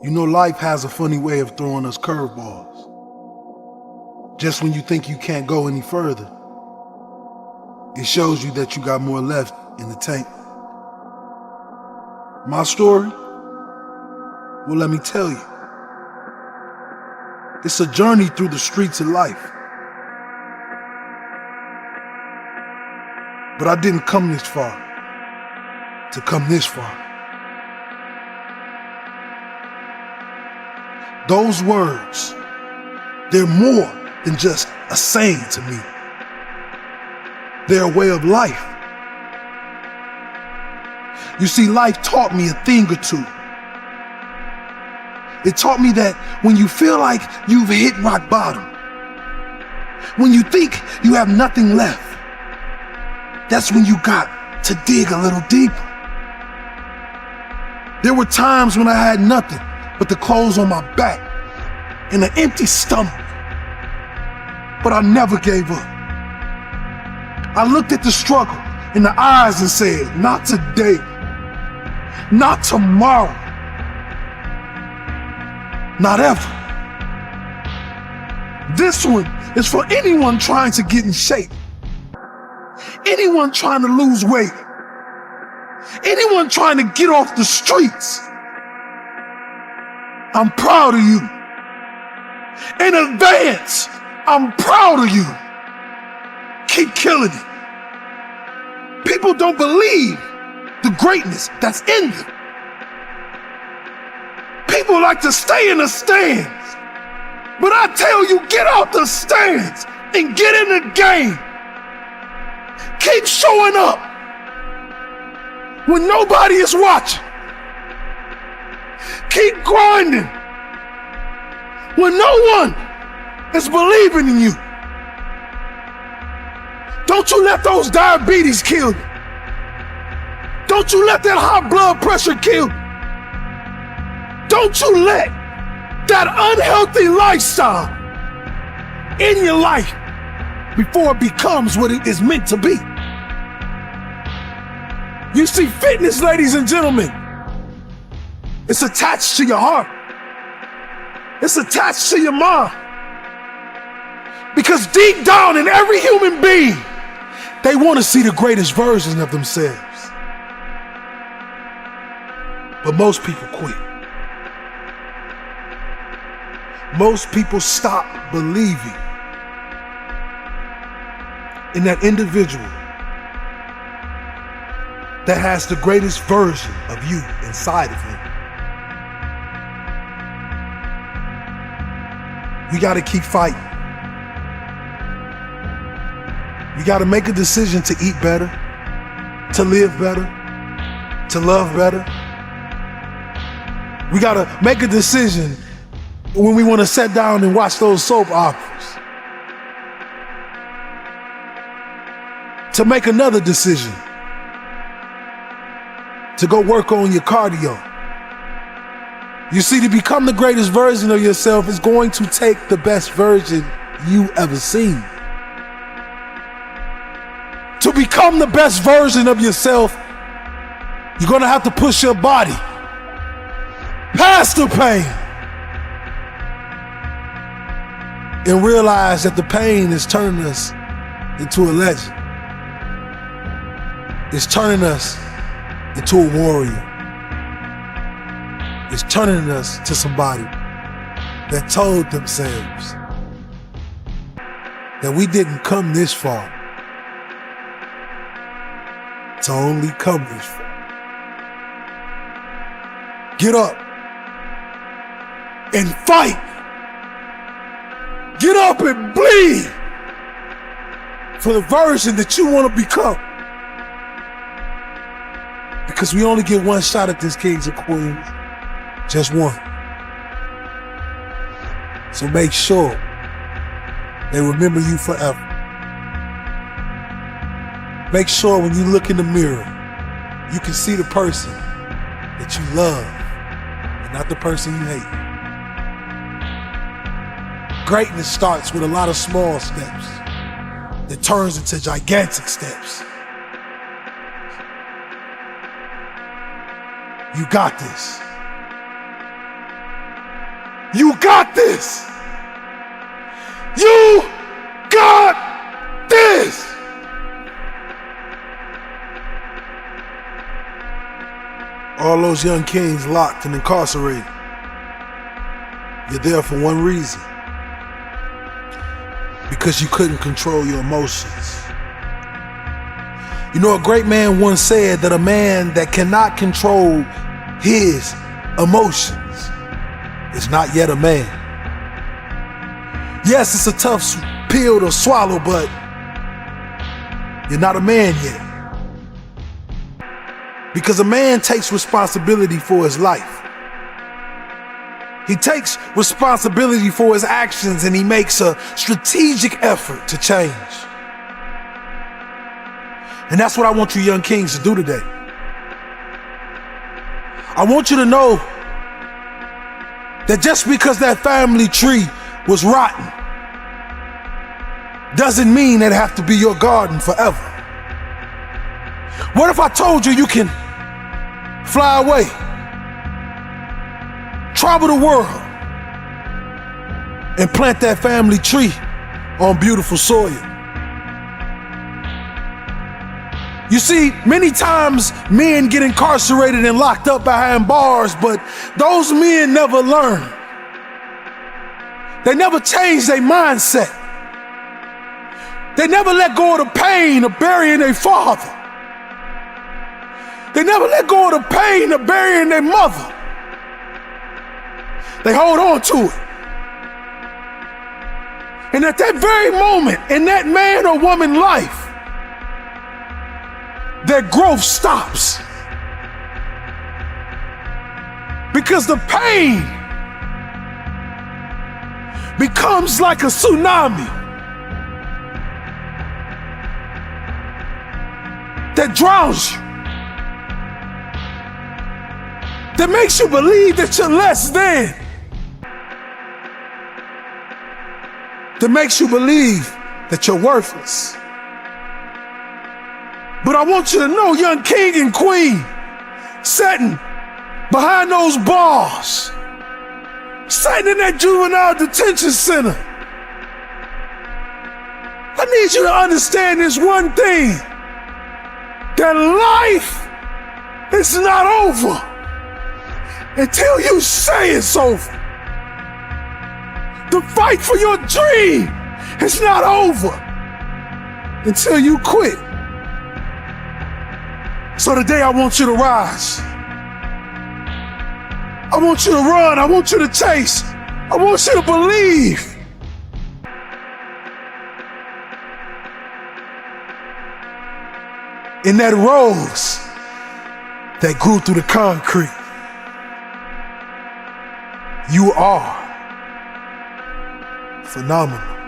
You know, life has a funny way of throwing us curveballs. Just when you think you can't go any further, it shows you that you got more left in the tank. My story? Well, let me tell you. It's a journey through the streets of life. But I didn't come this far to come this far. Those words, they're more than just a saying to me. They're a way of life. You see, life taught me a thing or two. It taught me that when you feel like you've hit rock bottom, when you think you have nothing left, that's when you got to dig a little deeper. There were times when I had nothing but the clothes on my back and an empty stomach, but I never gave up. I looked at the struggle in the eyes and said, not today, not tomorrow, not ever. This one is for anyone trying to get in shape, anyone trying to lose weight, anyone trying to get off the streets. I'm proud of you. In advance, I'm proud of you. Keep killing it. People don't believe the greatness that's in them. People like to stay in the stands, but I tell you, get out the stands and get in the game. Keep showing up when nobody is watching. Keep grinding when no one is believing in you. Don't you let those diabetes kill you. Don't you let that high blood pressure kill you. Don't you let that unhealthy lifestyle in your life before it becomes what it is meant to be. You see, fitness, ladies and gentlemen, it's attached to your heart. It's attached to your mind. Because deep down in every human being, they want to see the greatest version of themselves. But most people quit. Most people stop believing in that individual that has the greatest version of you inside of him. We got to keep fighting. We got to make a decision to eat better, to live better, to love better. We got to make a decision when we want to sit down and watch those soap operas, to make another decision, to go work on your cardio. You see, to become the greatest version of yourself is going to take the best version you ever seen. To become the best version of yourself, you're gonna have to push your body past the pain and realize that the pain is turning us into a legend. It's turning us into a warrior. It's turning us to somebody that told themselves that we didn't come this far to only come this far. Get up and fight. Get up and bleed for the version that you want to become. Because we only get one shot at this, kings and queens. Just one. So make sure they remember you forever. Make sure when you look in the mirror, you can see the person that you love and not the person you hate. Greatness starts with a lot of small steps that turns into gigantic steps. You got this. You got this. You got this. All those young kings locked and incarcerated. You're there for one reason. Because you couldn't control your emotions. You know, a great man once said that a man that cannot control his emotions is not yet a man. Yes, it's a tough pill to swallow, but you're not a man yet. Because a man takes responsibility for his life. He takes responsibility for his actions, and he makes a strategic effort to change. And that's what I want you young kings to do today. I want you to know that just because that family tree was rotten doesn't mean that it has to be your garden forever. What if I told you you can fly away, travel the world, and plant that family tree on beautiful soil? You see, many times men get incarcerated and locked up behind bars, but those men never learn. They never change their mindset. They never let go of the pain of burying their father. They never let go of the pain of burying their mother. They hold on to it. And at that very moment, in that man or woman's life, their growth stops. Because the pain becomes like a tsunami that drowns you, that makes you believe that you're less than, that makes you believe that you're worthless. But I want you to know, young king and queen, sitting behind those bars, sitting in that juvenile detention center, I need you to understand this one thing, that life is not over until you say it's over. The fight for your dream is not over until you quit. So today I want you to rise. I want you to run. I want you to chase. I want you to believe. In that rose that grew through the concrete. You are phenomenal.